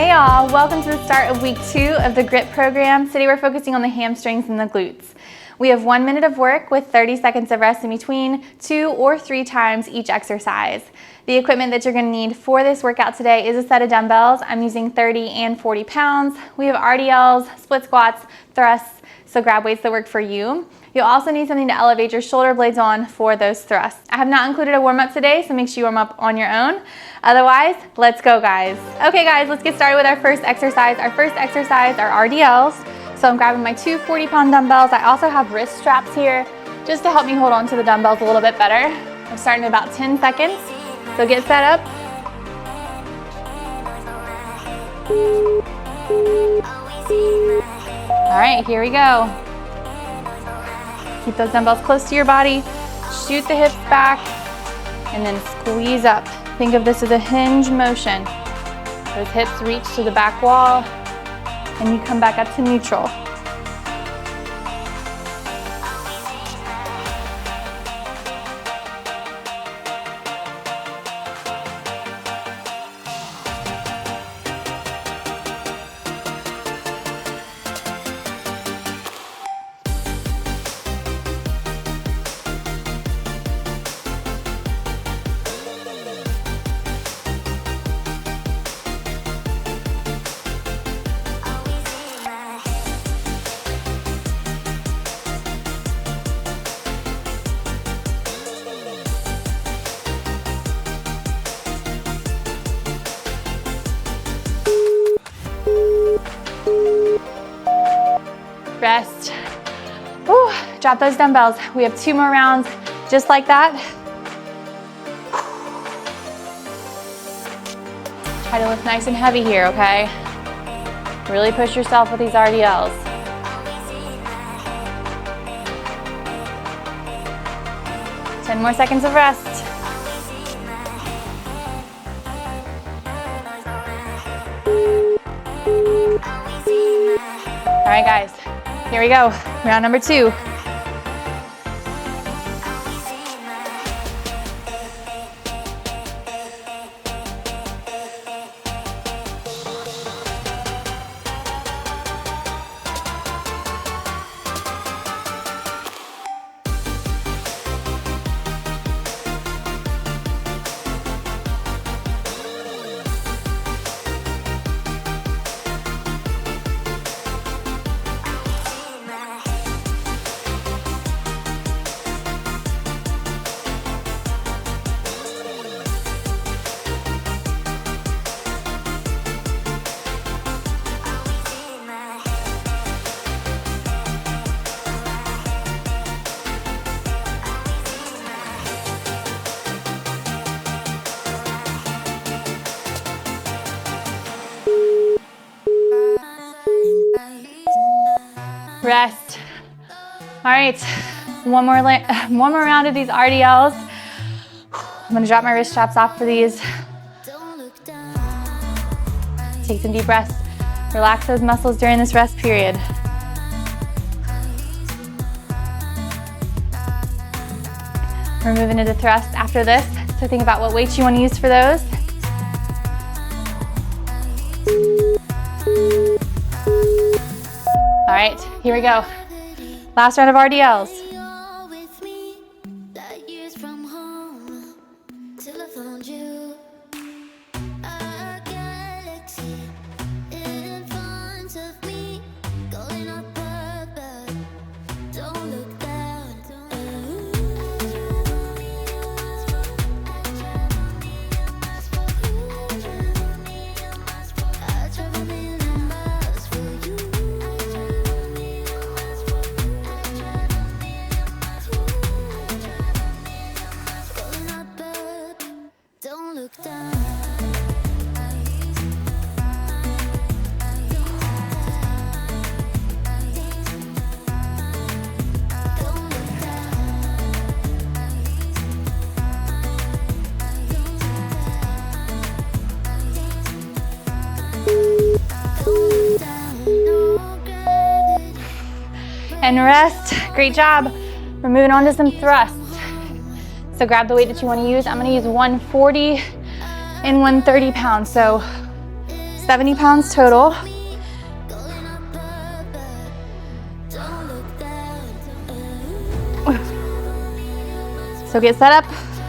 Hey y'all, welcome to the start of week 2 of the GRIT program. Today we're focusing on the hamstrings and the glutes. We have 1 minute of work with 30 seconds of rest in between, 2 or 3 times each exercise. The equipment that you're going to need for this workout today is a set of dumbbells. I'm using 30 and 40 pounds. We have RDLs, split squats, thrusts, so grab weights that work for you. You'll also need something to elevate your shoulder blades on for those thrusts. I have not included a warm-up today, so make sure you warm up on your own. Otherwise, let's go guys. Okay guys, let's get started with our first exercise. Our first exercise are RDLs. So I'm grabbing my 2 40-pound dumbbells. I also have wrist straps here just to help me hold on to the dumbbells a little bit better. I'm starting in about 10 seconds. So get set up. All right, here we go. Keep those dumbbells close to your body. Shoot the hips back and then squeeze up. Think of this as a hinge motion. Those hips reach to the back wall and you come back up to neutral. Rest. Whew. Drop those dumbbells. We have 2 more rounds just like that. Try to lift nice and heavy here, okay? Really push yourself with these RDLs. Ten more seconds of rest. All right, guys. Here we go, round number 2. Rest. All right, one more round of these RDLs. I'm gonna drop my wrist straps off for these. Take some deep breaths. Relax those muscles during this rest period. We're moving into thrust after this, so think about what weights you want to use for those. All right, here we go. Last round of RDLs. And rest. Great job. We're moving on to some thrusts. So grab the weight that you want to use. I'm going to use 140 and 130 pounds. So 70 pounds total. So get set up,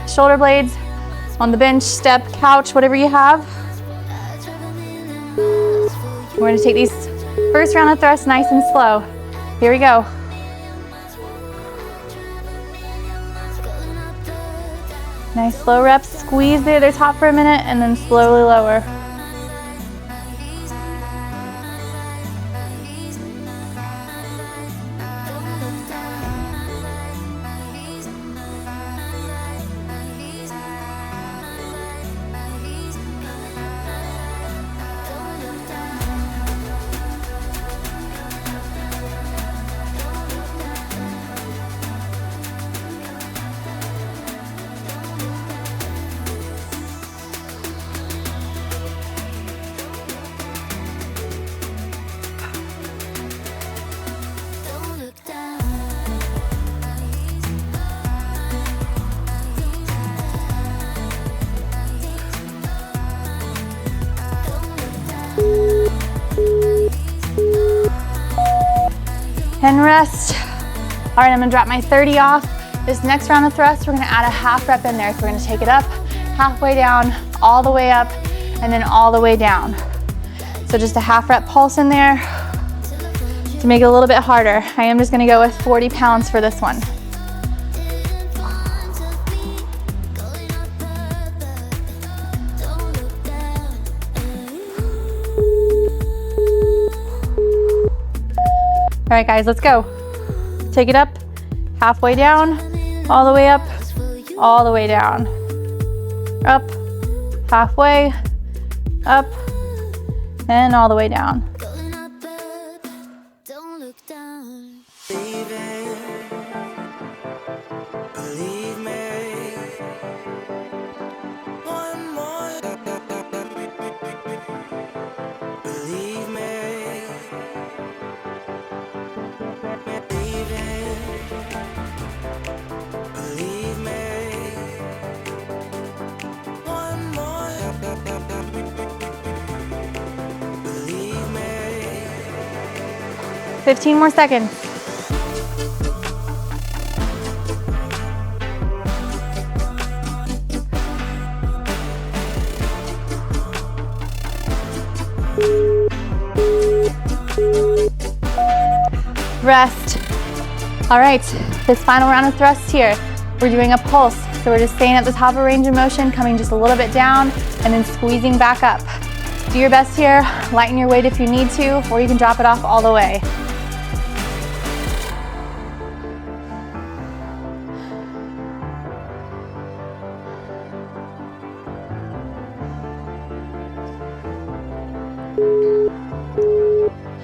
shoulder blades on the bench, step, couch, whatever you have. We're gonna take these first round of thrusts nice and slow. Here we go. Nice slow reps, squeeze the other top for a minute and then slowly lower. And rest. All right, I'm gonna drop my 30 off. This next round of thrusts, we're gonna add a half rep in there. So we're gonna take it up, halfway down, all the way up, and then all the way down. So just a half rep pulse in there to make it a little bit harder. I am just gonna go with 40 pounds for this one. All right, guys, let's go. Take it up, halfway down, all the way up, all the way down. Up, halfway, up, and all the way down. Believe me. 15 more seconds. Rest. All right, this final round of thrusts here, we're doing a pulse. So we're just staying at the top of range of motion, coming just a little bit down, and then squeezing back up. Do your best here, lighten your weight if you need to, or you can drop it off all the way.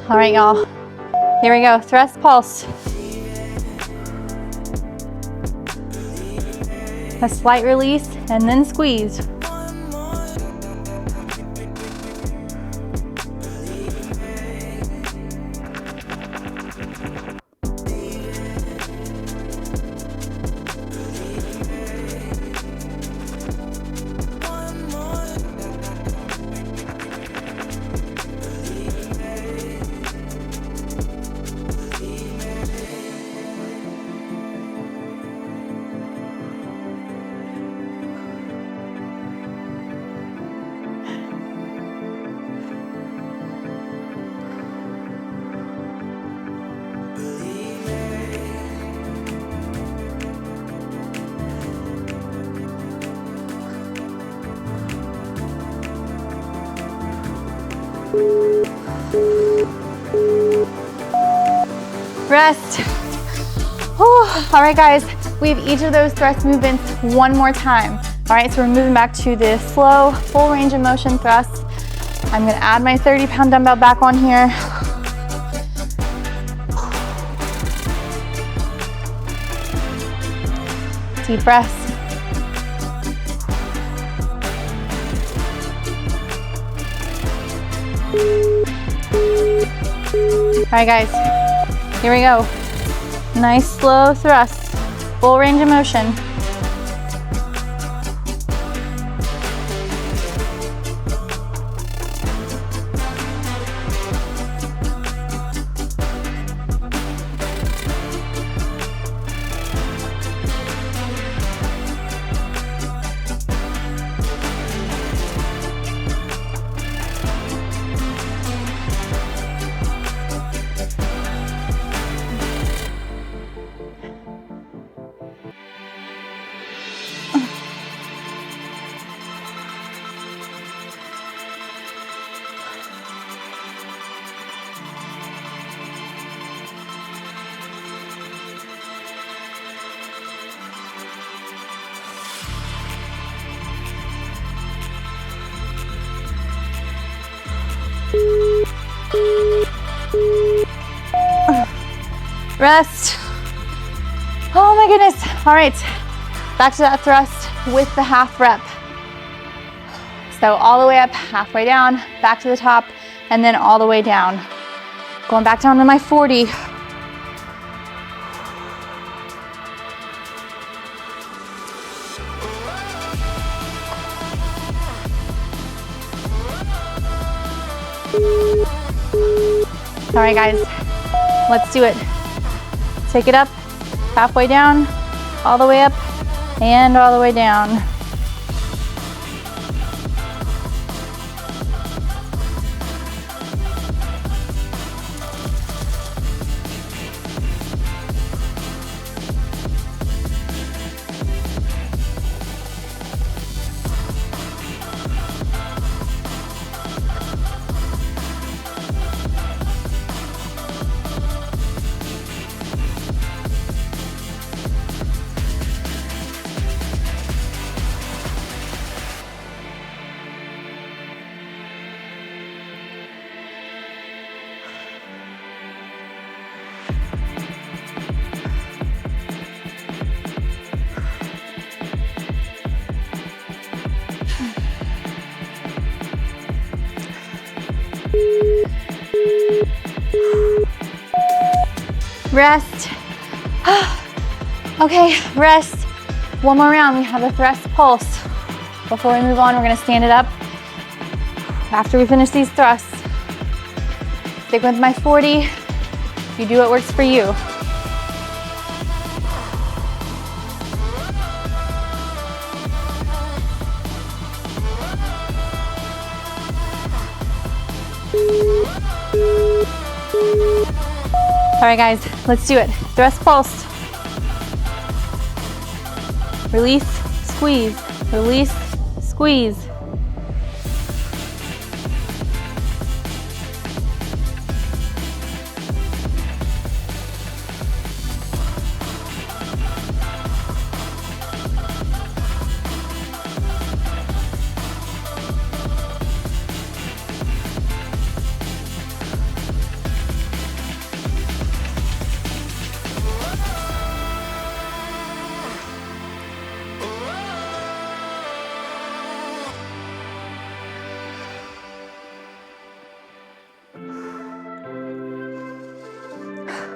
All right, y'all. Here we go, thrust, pulse. A slight release and then squeeze. Rest. Whew. All right, guys, we have each of those thrust movements one more time. All right, so we're moving back to the slow, full range of motion thrusts. I'm gonna add my 30-pound dumbbell back on here. Deep breaths. All right, guys. Here we go. Nice slow thrust, full range of motion. Rest. Oh my goodness. All right, back to that thrust with the half rep. So all the way up, halfway down, back to the top, and then all the way down. Going back down to my 40. All right, guys, let's do it. Take it up, halfway down, all the way up, and all the way down. Rest. Okay, rest. One more round. We have a thrust pulse. Before we move on, we're gonna stand it up after we finish these thrusts. Stick with my 40. You do what works for you. All right, guys, let's do it. Thrust pulse. Release, squeeze, release, squeeze.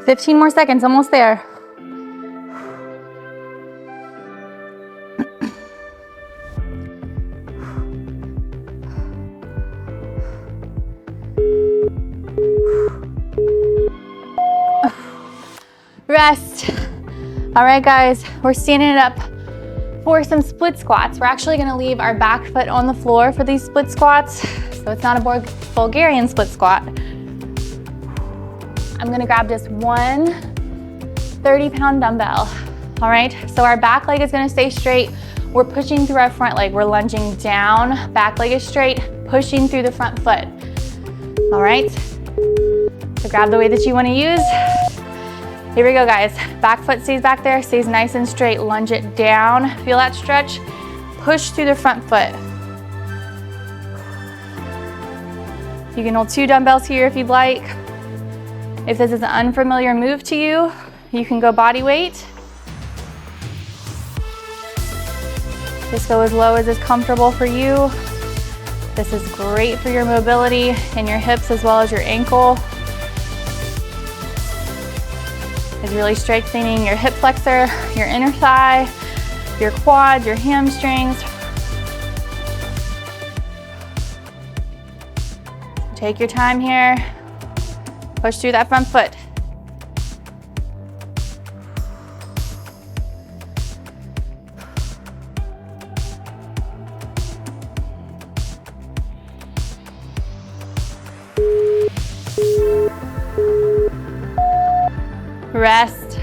Fifteen more seconds, almost there. Rest. All right, guys, we're standing it up for some split squats. We're actually gonna leave our back foot on the floor for these split squats, so it's not a Bulgarian split squat. I'm gonna grab just one 30-pound dumbbell, all right? So our back leg is gonna stay straight. We're pushing through our front leg. We're lunging down, back leg is straight, pushing through the front foot, all right? So grab the weight that you wanna use. Here we go, guys. Back foot stays back there, stays nice and straight. Lunge it down, feel that stretch. Push through the front foot. You can hold 2 dumbbells here if you'd like. If this is an unfamiliar move to you, you can go body weight. Just go as low as is comfortable for you. This is great for your mobility in your hips as well as your ankle. It's really strengthening your hip flexor, your inner thigh, your quads, your hamstrings. Take your time here. Push through that front foot. Rest.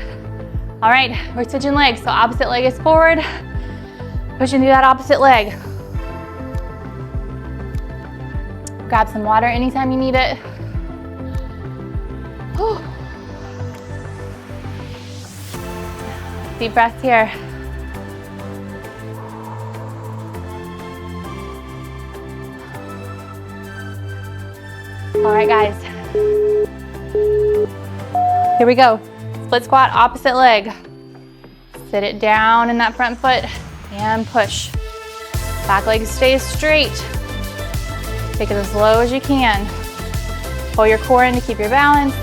All right, we're switching legs. So opposite leg is forward. Pushing through that opposite leg. Grab some water anytime you need it. Deep breath here. All right, guys. Here we go. Split squat, opposite leg. Sit it down in that front foot and push. Back leg stays straight. Take it as low as you can. Pull your core in to keep your balance.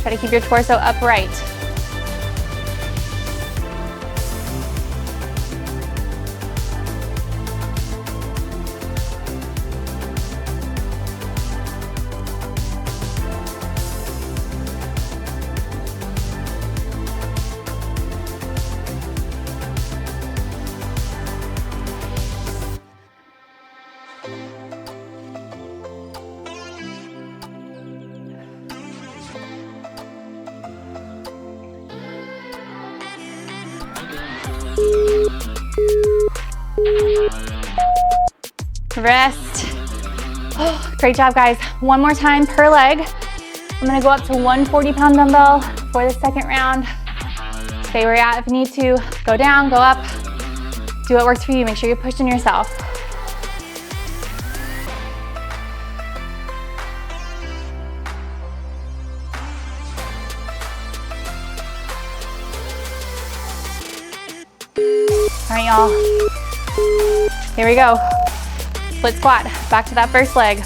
Try to keep your torso upright. Rest. Oh, great job, guys. One more time per leg. I'm gonna go up to 140-pound dumbbell for the second round. Stay where you're at if you need to. Go down, go up. Do what works for you. Make sure you're pushing yourself. All right, y'all. Here we go. Split squat, back to that first leg.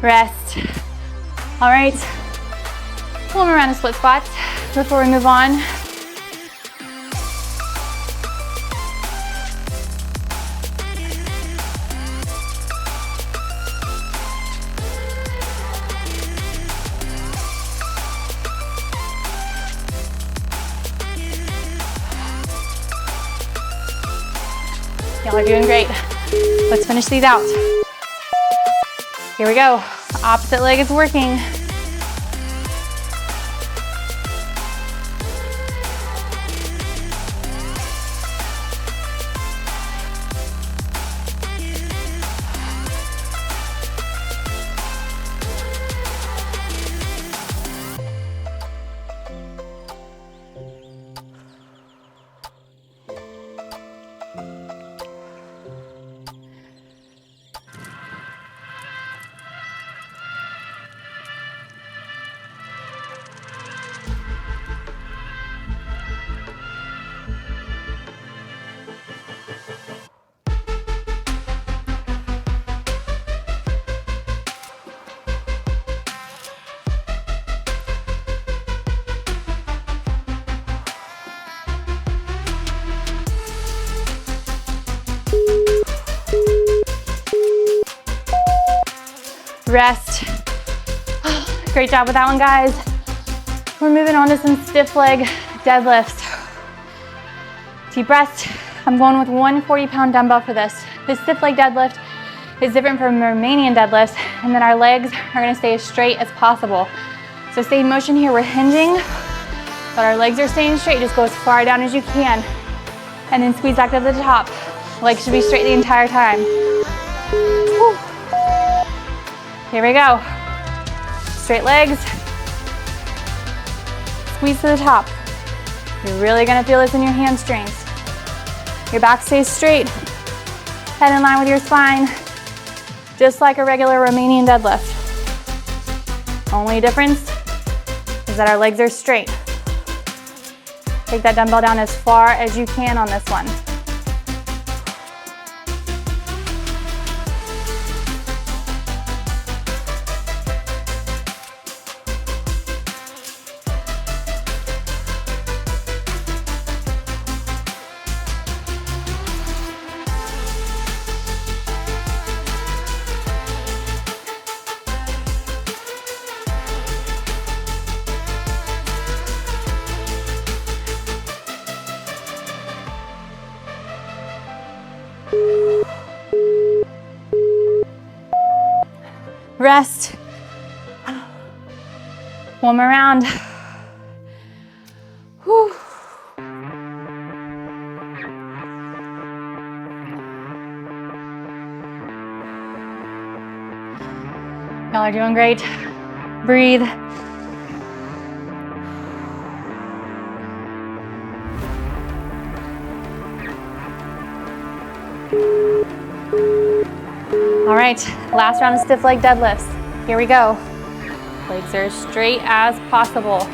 Rest. All right, one more round of split squats before we move on. Y'all are doing great. Let's finish these out. Here we go. Opposite leg is working. Rest. Great job with that one, guys. We're moving on to some stiff leg deadlifts. Deep breath. I'm going with 140-pound dumbbell for this. This stiff leg deadlift is different from Romanian deadlifts, and then our legs are gonna stay as straight as possible. So stay in motion here, we're hinging, but our legs are staying straight. Just go as far down as you can, and then squeeze back to the top. Legs should be straight the entire time. Whew. Here we go. Straight legs. Squeeze to the top. You're really gonna feel this in your hamstrings. Your back stays straight. Head in line with your spine. Just like a regular Romanian deadlift. Only difference is that our legs are straight. Take that dumbbell down as far as you can on this one. Rest. One more round. Whew. Y'all are doing great. Breathe. All right, last round of stiff leg deadlifts. Here we go. Legs are as straight as possible.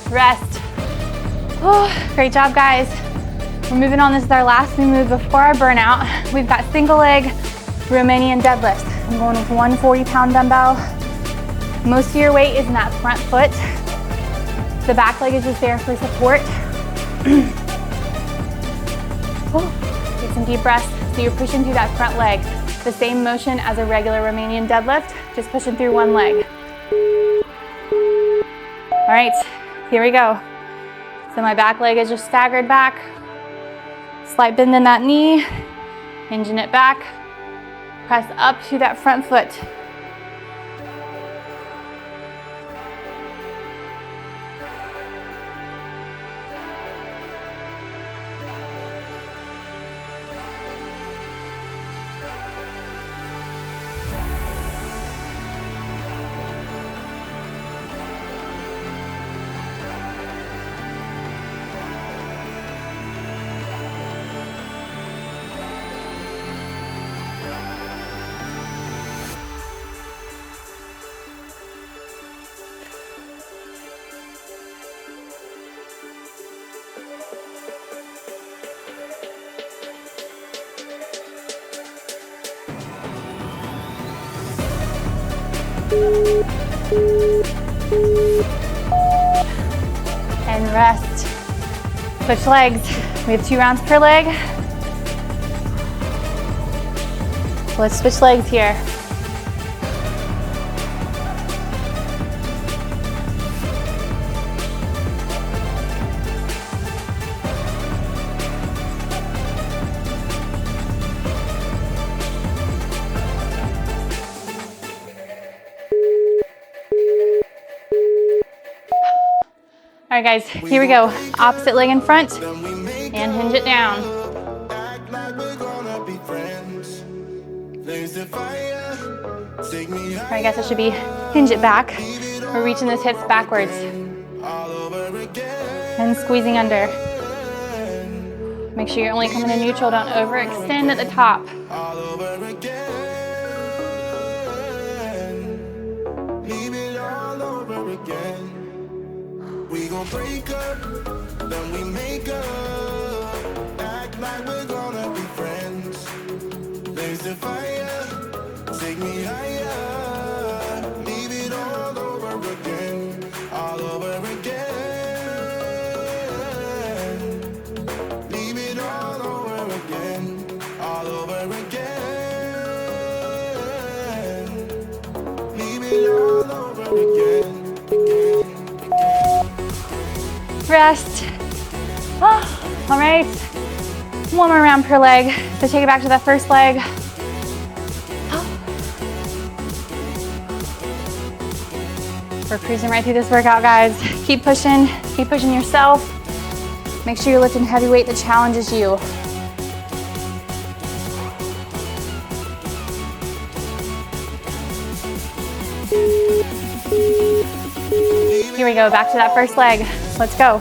Rest. Oh, great job, guys. We're moving on. This is our last new move before our burnout. We've got single leg Romanian deadlift. I'm going with 140-pound dumbbell. Most of your weight is in that front foot. The back leg is just there for support. Take some deep breaths. So you're pushing through that front leg. The same motion as a regular Romanian deadlift, just pushing through one leg. All right, here we go. So my back leg is just staggered back. Slight bend in that knee, hinging it back. Press up to that front foot. And rest. Switch legs. We have 2 rounds per leg. Let's switch legs here. All right, guys, here we go. Opposite leg in front and hinge it down. All right, guys, I should be hinge it back. We're reaching those hips backwards and squeezing under. Make sure you're only coming to neutral. Don't overextend at the top. We gon' break up, then we make up. Act like we're gonna be friends. There's the fire, take me higher. Leave it all over again, all over again. Leave it all over again, all over again. Leave it all over again. Rest. Oh, all right. One more round per leg. So take it back to that first leg. We're cruising right through this workout, guys. Keep pushing yourself. Make sure you're lifting heavy weight that challenges you. Here we go, back to that first leg. Let's go.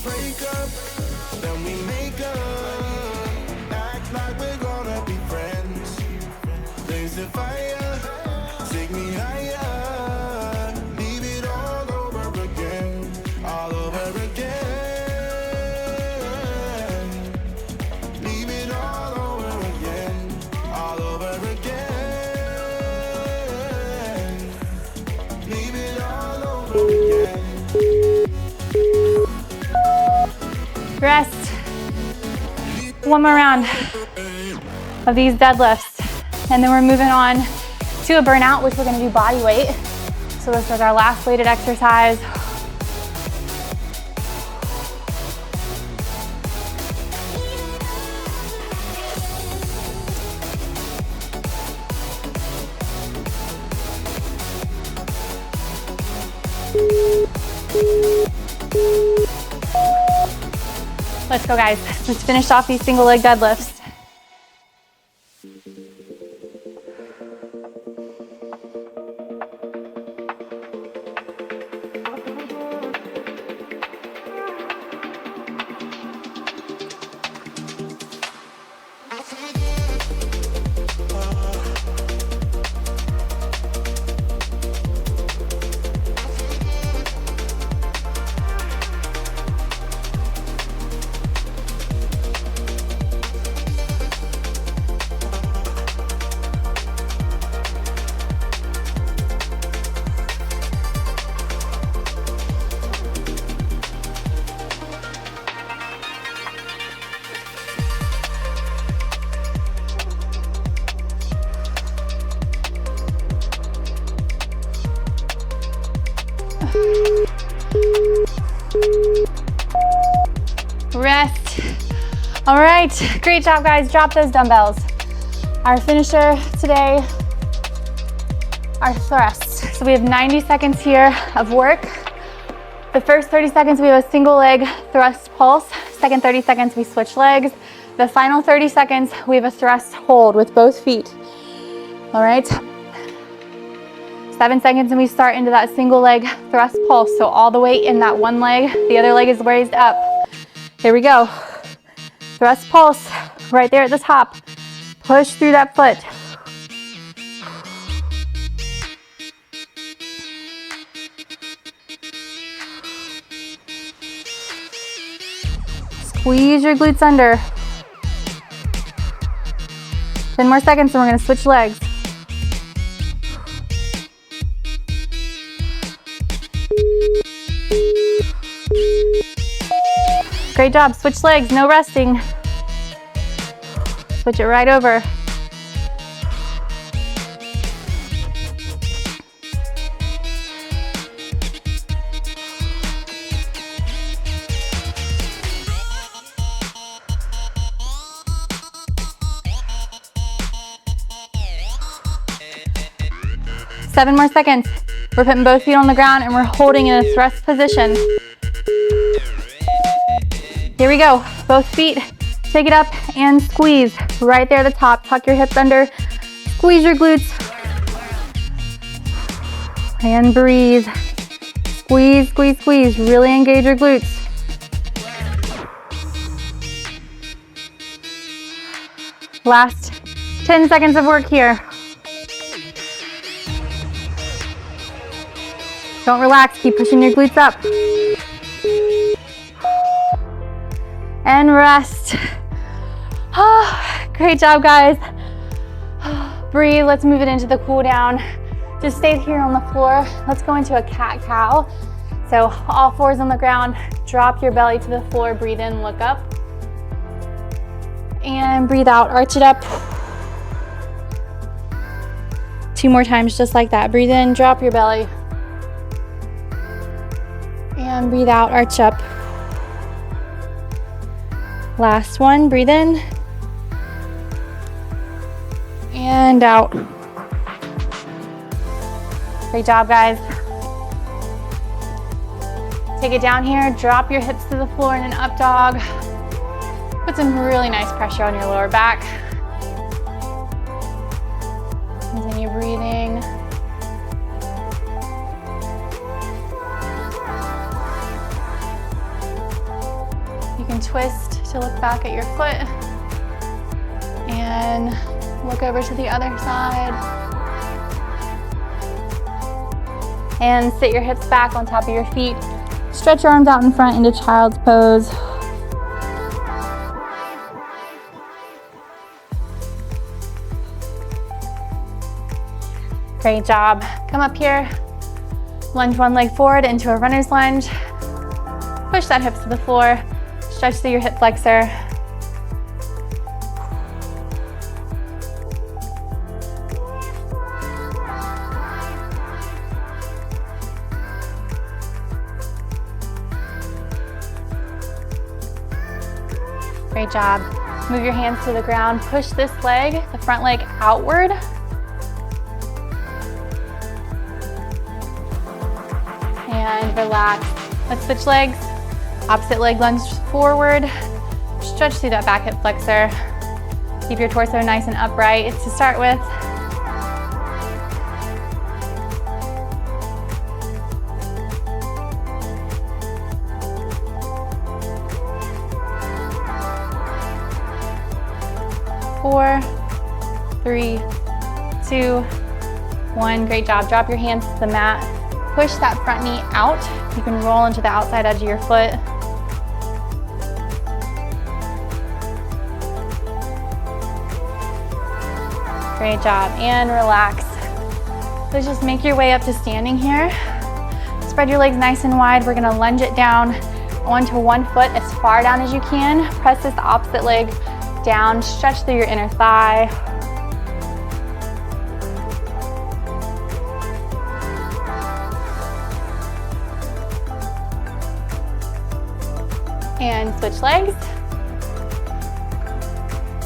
Break up, then we make up. Act like we're gonna be friends. Blaze the fire, take me higher. Leave it all over again, all over again. Leave it all over again, all over again. Leave it all over again. Rest. One more round of these deadlifts. And then we're moving on to a burnout, which we're gonna do body weight. So this is our last weighted exercise. Let's go, guys. Let's finish off these single leg deadlifts. Rest. All right, great job, guys. Drop those dumbbells. Our finisher today, our thrusts. So we have 90 seconds here of work. The first 30 seconds, we have a single leg thrust pulse. Second 30 seconds, we switch legs. The final 30 seconds, we have a thrust hold with both feet. All right. 7 seconds and we start into that single leg thrust pulse. So all the weight in that one leg, the other leg is raised up. Here we go. Thrust pulse right there at the top. Push through that foot. Squeeze your glutes under. 10 more seconds and we're gonna switch legs. Great job, switch legs, no resting. Switch it right over. Seven more seconds. We're putting both feet on the ground and we're holding in a thrust position. Here we go, both feet, take it up and squeeze. Right there at the top, tuck your hips under, squeeze your glutes. And breathe. Squeeze, squeeze, squeeze, really engage your glutes. Last 10 seconds of work here. Don't relax, keep pushing your glutes up. And rest. Oh, great job, guys. Breathe, let's move it into the cool down. Just stay here on the floor. Let's go into a cat-cow. So all fours on the ground, drop your belly to the floor, breathe in, look up. And breathe out, arch it up. 2 more times, just like that. Breathe in, drop your belly. And breathe out, arch up. Last one, breathe in. And out. Great job, guys. Take it down here, drop your hips to the floor in an up dog. Put some really nice pressure on your lower back. Continue breathing. You can twist to look back at your foot and look over to the other side. And sit your hips back on top of your feet. Stretch your arms out in front into child's pose. Great job. Come up here, lunge one leg forward into a runner's lunge. Push that hips to the floor, stretch through your hip flexor. Great job. Move your hands to the ground. Push this leg, the front leg, outward. And relax. Let's switch legs. Opposite leg lunge forward. Stretch through that back hip flexor. Keep your torso nice and upright to start with. Four, three, two, one. Great job. Drop your hands to the mat. Push that front knee out. You can roll into the outside edge of your foot. Great job. And relax. So just make your way up to standing here. Spread your legs nice and wide. We're gonna lunge it down onto one foot as far down as you can. Press this opposite leg down, stretch through your inner thigh. And switch legs.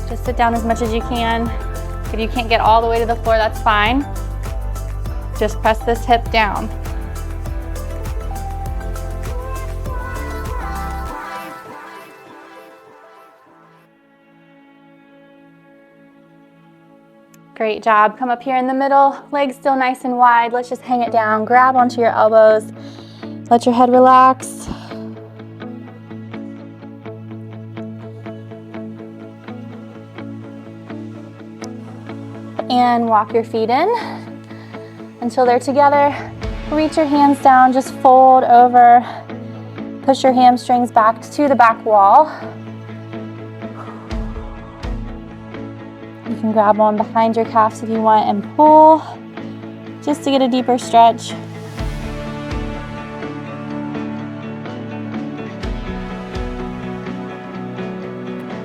Just sit down as much as you can. If you can't get all the way to the floor, that's fine. Just press this hip down. Great job. Come up here in the middle, legs still nice and wide. Let's just hang it down. Grab onto your elbows. Let your head relax. And walk your feet in until they're together. Reach your hands down, just fold over. Push your hamstrings back to the back wall. You can grab one behind your calves if you want and pull, just to get a deeper stretch.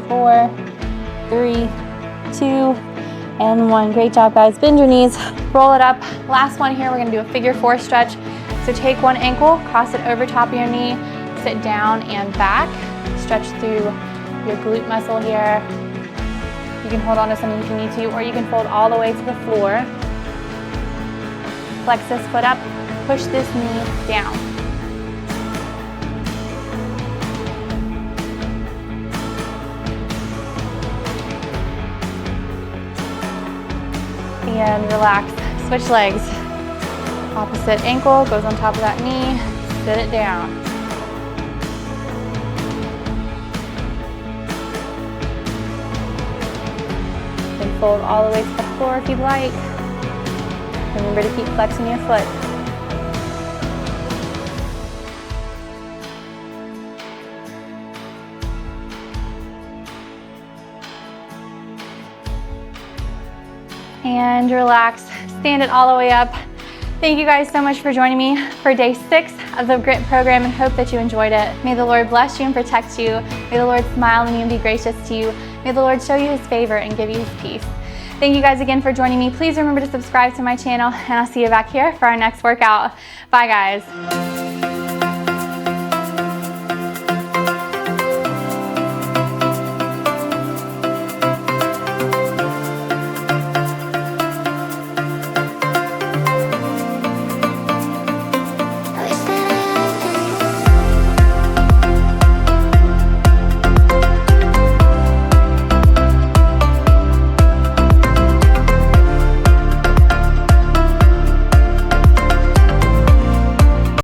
Four, three, two, and one. Great job, guys. Bend your knees, roll it up. Last one here, we're gonna do a figure four stretch. So take one ankle, cross it over top of your knee, sit down and back. Stretch through your glute muscle here. You can hold on to something if you need to, or you can fold all the way to the floor. Flex this foot up, push this knee down. And relax, switch legs. Opposite ankle goes on top of that knee, sit it down. Then fold all the way to the floor if you'd like. Remember to keep flexing your foot. And relax, stand it all the way up. Thank you guys so much for joining me for day 6 of the GRIT program, and hope that you enjoyed it. May the Lord bless you and protect you. May the Lord smile on you and be gracious to you. May the Lord show you his favor and give you his peace. Thank you guys again for joining me. Please remember to subscribe to my channel, and I'll see you back here for our next workout. Bye guys.